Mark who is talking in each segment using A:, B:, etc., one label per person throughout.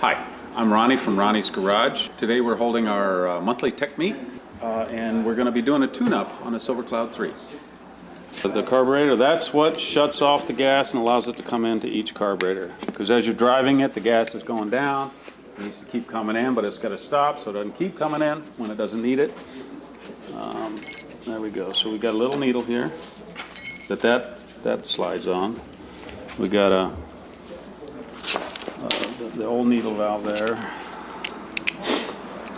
A: Hi, I'm Ronnie from Ronnie's Garage. Today we're holding our monthly tech meet and we're going to be doing a tune-up on a Silver Cloud 3. The carburetor, that's what shuts off the gas and allows it to come into each carburetor. Because as you're driving it, the gas is going down. It needs to keep coming in, but it's got to stop so it doesn't keep coming in when it doesn't need it. There we go. So we got a little needle here that slides on. We got the old needle valve there.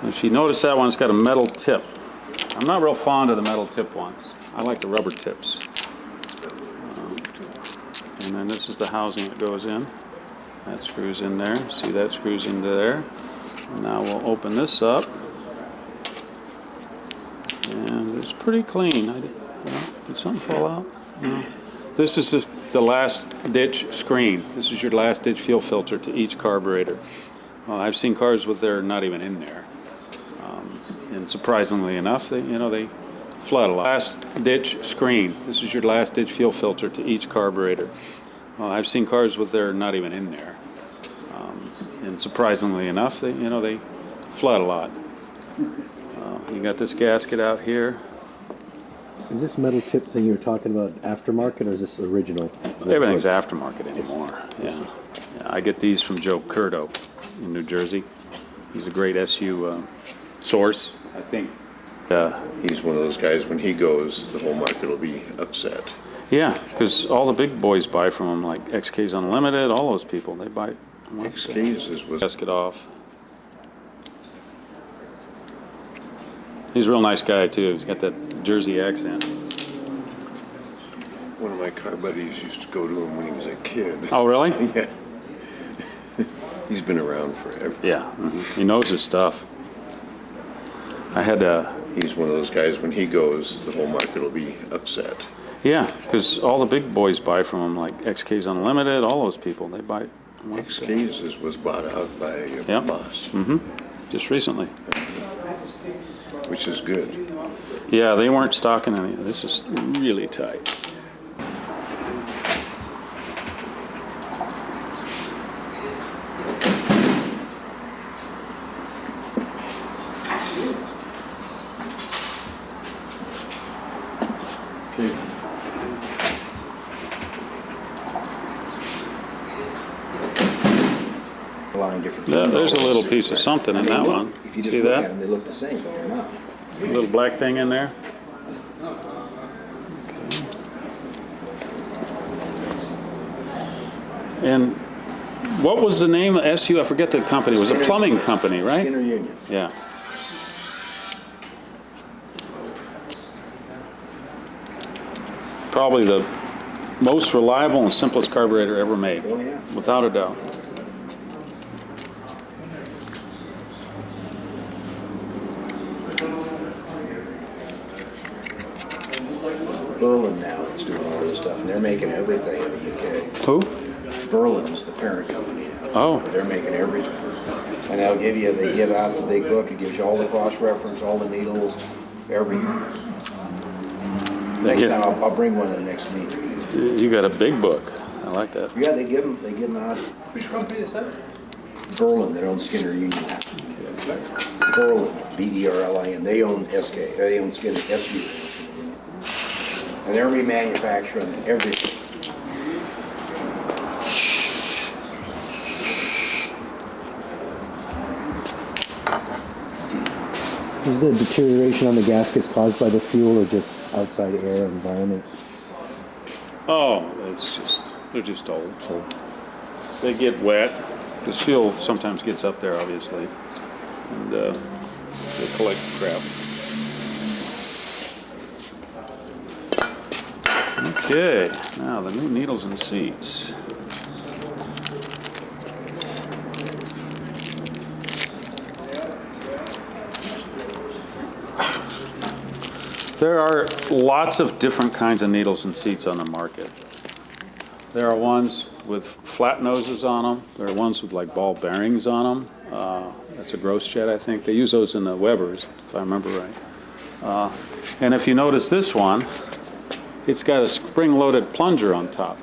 A: If you notice that one, it's got a metal tip. I'm not real fond of the metal tip ones. I like the rubber tips. And then this is the housing that goes in. That screws in there. See, that screws into there. And now we'll open this up. And it's pretty clean. Did something fall out? No. This is just the last ditch screen. This is your last ditch fuel filter to each carburetor. I've seen cars with they're not even in there. And surprisingly enough, they flood a lot. Last ditch screen. This is your last ditch fuel filter to each carburetor. I've seen cars with they're not even in there. And surprisingly enough, they flood a lot. You got this gasket out here.
B: Is this metal tip thing you were talking about aftermarket, or is this original?
A: Everything's aftermarket anymore. Yeah. I get these from Joe Curto in New Jersey. He's a great SU source, I think.
C: He's one of those guys, when he goes, the whole market will be upset.
A: Yeah, because all the big boys buy from him, like XK's Unlimited, all those people, they buy.
C: XK's was...
A: Gasket off. He's a real nice guy, too. He's got that Jersey accent.
C: One of my car buddies used to go to him when he was a kid.
A: Oh, really?
C: Yeah. He's been around forever.
A: Yeah, he knows his stuff. I had
C: He's one of those guys, when he goes, the whole market will be upset.
A: Yeah, because all the big boys buy from him, like XK's Unlimited, all those people, they buy.
C: XK's was bought out by Moss.
A: Just recently.
C: Which is good.
A: Yeah, they weren't stocking any. This is really tight. Yeah, there's a little piece of something in that one.
D: If you just
A: See
D: look
A: that?
D: at them, they look the same, but they're not.
A: A little black thing in there. And what was the name of SU? I forget the company. It was a plumbing company, right?
D: Skinner Union.
A: Yeah. Probably the most reliable and simplest carburetor ever made.
D: Oh, yeah.
A: Without a doubt.
D: Berlin now that's doing all this stuff, and they're making everything in the UK.
A: Who?
D: Berlin is the parent company now.
A: Oh.
D: They're making everything. And they give out the big book, it gives you all the cross-reference, all the needles, everything. Next time, I'll bring one to the next meeting.
A: You got a big book. I like that.
D: Yeah, they give them out.
E: Which company is that?
D: Berlin, they own Skinner Union. Berlin, B-E-R-L-I-N. They own SK, they own Skinner, SU. And they're remanufacturing everything.
B: Is the deterioration on the gaskets caused by the fuel or just outside air environment?
A: Oh, they're just old. So they get wet. Because fuel sometimes gets up there, obviously. And they collect crap. Okay, now the new needles and seats. There are lots of different kinds of needles and seats on the market. There are ones with flat noses on them. There are ones with like ball bearings on them. That's a Gross Jet, I think. They use those in the Webers, if I remember right. And if you notice this one, it's got a spring-loaded plunger on top.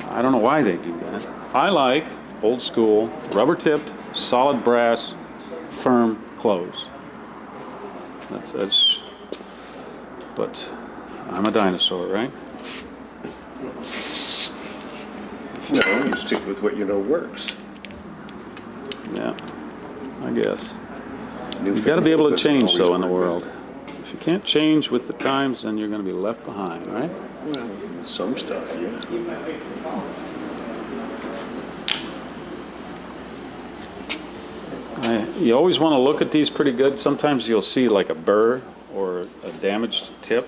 A: I don't know why they do that. I like old school, rubber tipped, solid brass, firm close. That's, but I'm a dinosaur, right?
C: No, you stick with what you know works.
A: Yeah, I guess.
C: New
A: You've got to be able to
C: doesn't
A: change,
C: always
A: though, in the
C: work
A: world. If you can't change with the times, then you're going to be left behind, right?
C: Well, some stuff, yeah.
A: You always want to look at these pretty good. Sometimes you'll see like a burr or a damaged tip.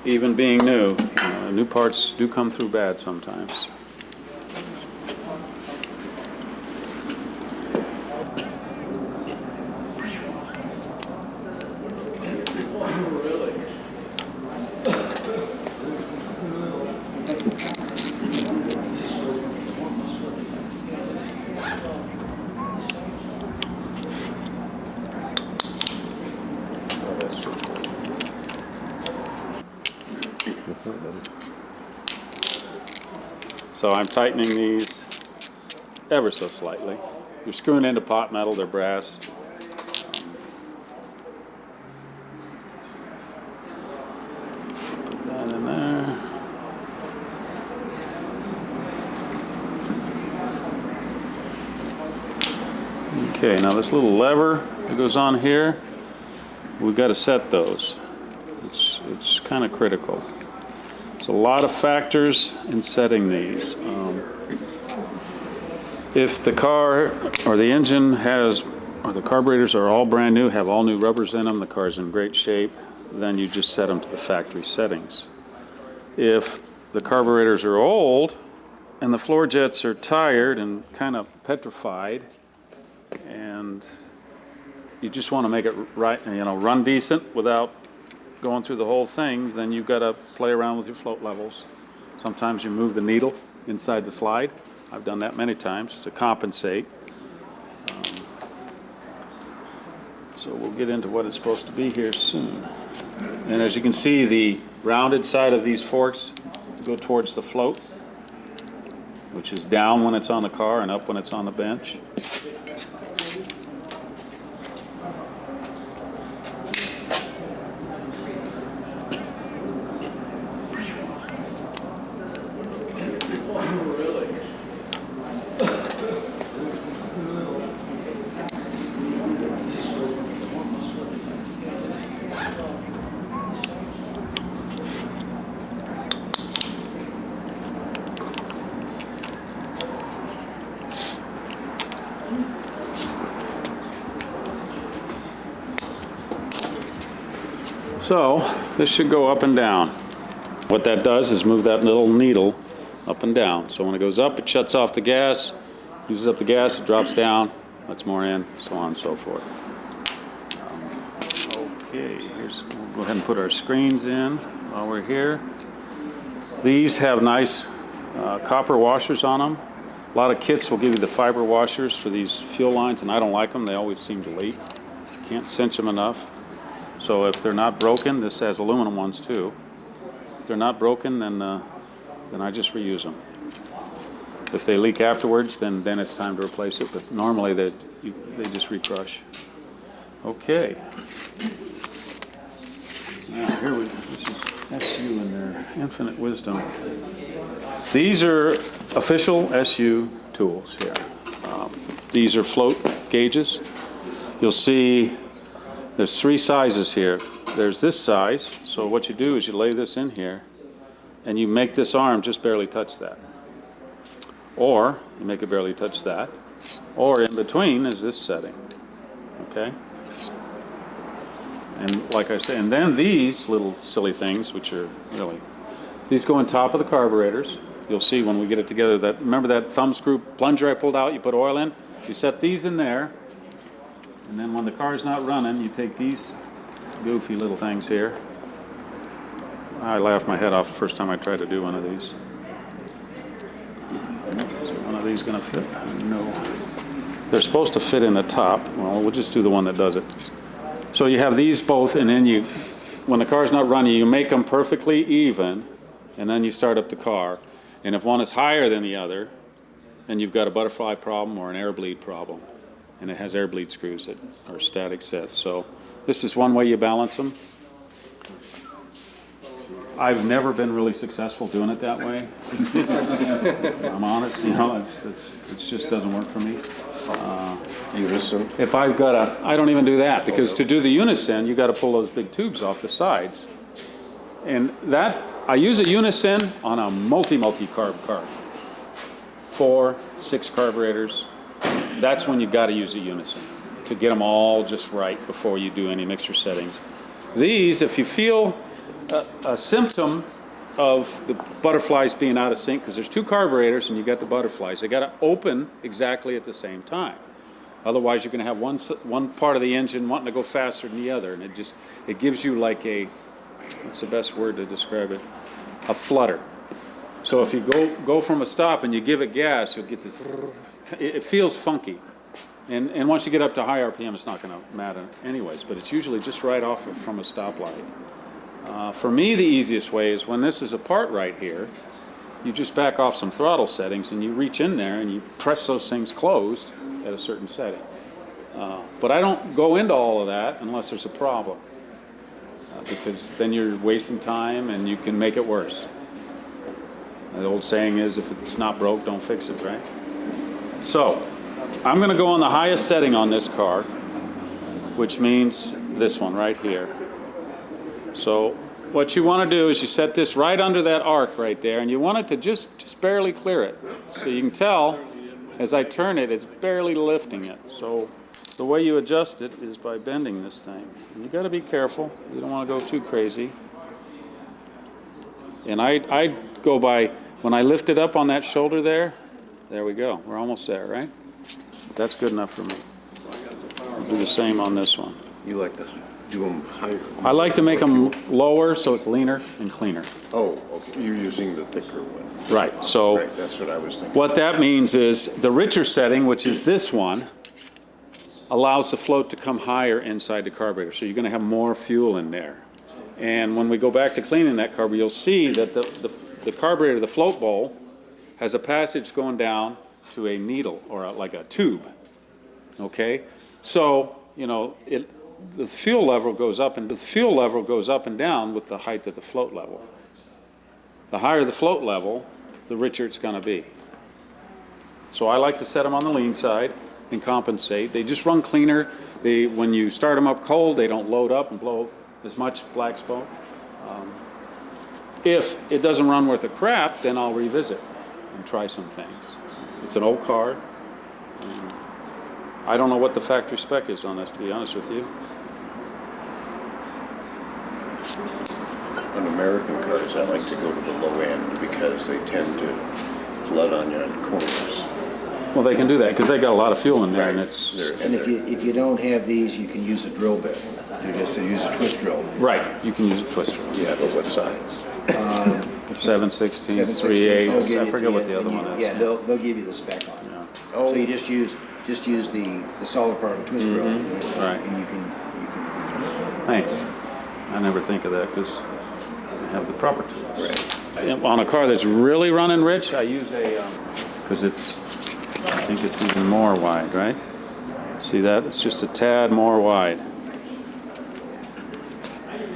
A: Even being new, new parts do come through bad sometimes. So I'm tightening these ever so slightly. You're screwing into pot metal, they're brass. Put that in there. Okay, now this little lever that goes on here, we've got to set those. It's kind of critical. There's a lot of factors in setting these. If the car or the engine has, or the carburetors are all brand new, have all new rubbers in them, the car's in great shape, then you just set them to the factory settings. If the carburetors are old and the floor jets are tired and kind of petrified, and you just want to make it right, run decent without going through the whole thing, then you've got to play around with your float levels. Sometimes you move the needle inside the slide. I've done that many times to compensate. So we'll get into what it's supposed to be here soon. And as you can see, the rounded side of these forks go towards the float, which is down when it's on the car and up when it's on the bench. So this should go up and down. What that does is move that little needle up and down. So when it goes up, it shuts off the gas, uses up the gas, it drops down, lets more in, so on and so forth. Okay, we'll go ahead and put our screens in while we're here. These have nice copper washers on them. A lot of kits will give you the fiber washers for these fuel lines, and I don't like them. They always seem to leak. Can't cinch them enough. So if they're not broken, this has aluminum ones too. If they're not broken, then I just reuse them. If they leak afterwards, then it's time to replace it. But normally they just recrush. Okay. Now this is SU and their infinite wisdom. These are official SU tools here. These are float gauges. You'll see there's three sizes here. There's this size, so what you do is you lay this in here and you make this arm just barely touch that. Or you make it barely touch that. Or in between is this setting, okay? And like I said, and then these little silly things, which are really, these go on top of the carburetors. You'll see when we get it together that, remember that thumb screw plunger I pulled out, you put oil in? You set these in there. And then when the car's not running, you take these goofy little things here. I laughed my head off the first time I tried to do one of these. Is one of these going to fit? No. They're supposed to fit in the top. Well, we'll just do the one that does it. So you have these both, and then when the car's not running, you make them perfectly even, and then you start up the car. And if one is higher than the other, then you've got a butterfly problem or an air bleed problem. And it has air bleed screws that are static set. So this is one way you balance them. I've never been really successful doing it that way. I'm honest, you know, it just doesn't work for me.
C: Unison?
A: If I've got I don't even do that, because to do the unison, you got to pull those big tubes off the sides. And that, I use a unison on a multi-carb carb. 4, 6 carburetors. That's when you got to use a unison to get them all just right before you do any mixture settings. These, if you feel a symptom of the butterflies being out of sync, because there's 2 carburetors and you got the butterflies, they got to open exactly at the same time. Otherwise, you're going to have one part of the engine wanting to go faster than the other, and it gives you like a, what's the best word to describe it? A flutter. So if you go from a stop and you give it gas, you'll get this. It feels funky, and once you get up to high RPM, it's not going to matter anyways. But it's usually just right off from a stoplight. For me, the easiest way is when this is apart right here, you just back off some throttle settings and you reach in there and you press those things closed at a certain setting. But I don't go into all of that unless there's a problem, because then you're wasting time and you can make it worse. The old saying is, if it's not broke, don't fix it, right? So I'm going to go on the highest setting on this car, which means this one right here. So what you want to do is you set this right under that arc right there, and you want it to just barely clear it. So you can tell as I turn it, it's barely lifting it. So the way you adjust it is by bending this thing. And you got to be careful. You don't want to go too crazy. And I go by, when I lift it up on that shoulder there we go. We're almost there, right? That's good enough for me. I'll do the same on this one.
C: You like to do them higher?
A: I like to make them lower so it's leaner and cleaner.
C: Oh, okay. You're using the thicker one.
A: Right. So
C: Right, that's what I was thinking.
A: what that means is the richer setting, which is this one, allows the float to come higher inside the carburetor. So you're going to have more fuel in there. And when we go back to cleaning that carburetor, you'll see that the carburetor, the float bowl, has a passage going down to a needle or like a tube. Okay? So, you know, the fuel level goes up and down with the height of the float level. The higher the float level, the richer it's going to be. So I like to set them on the lean side and compensate. They just run cleaner. When you start them up cold, they don't load up and blow as much black smoke. If it doesn't run worth a crap, then I'll revisit and try some things. It's an old car. I don't know what the factory spec is on this, to be honest with you.
C: On American cars, I like to go to the low end because they tend to flood on you on corners.
A: Well, they can do that because they got a lot of fuel in there, and
C: Right.
A: it's
D: And if you don't have these, you can use a drill bit. You just use a twist drill.
A: right. You can use a twister.
C: Yeah, but what size?
A: 7/16,
D: 7/16,
A: 3/8.
D: they'll give
A: I
D: it
A: forget
D: to
A: what
D: you,
A: the other
D: and
A: one is.
D: Yeah, they'll give you the spec on it.
A: Yeah.
C: Oh.
D: So you just use the solid part of the twist drill,
A: Right.
D: and you can.
A: Thanks. I never think of that because I have the proper tools. Right. On a car that's really running rich, I use because I think it's even more wide, right? See that? It's just a tad more wide.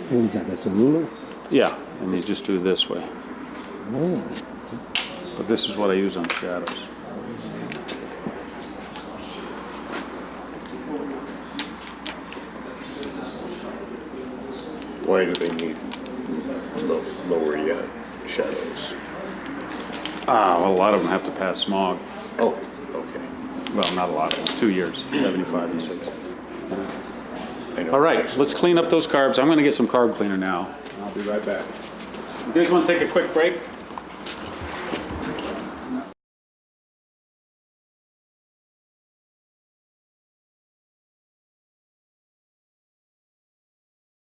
B: What is that? That's a ruler?
A: Yeah, and you just do it this way.
B: Oh.
A: But this is what I use on shadows.
C: Why do they need lower shadows?
A: Well, a lot of them have to pass smog.
C: Oh, okay.
A: Well, not a lot of them. 2 years, 75 and 60.
C: I know.
A: All right, let's clean up those carbs. I'm going to get some carb cleaner now. I'll be right back. You guys want to take a quick break?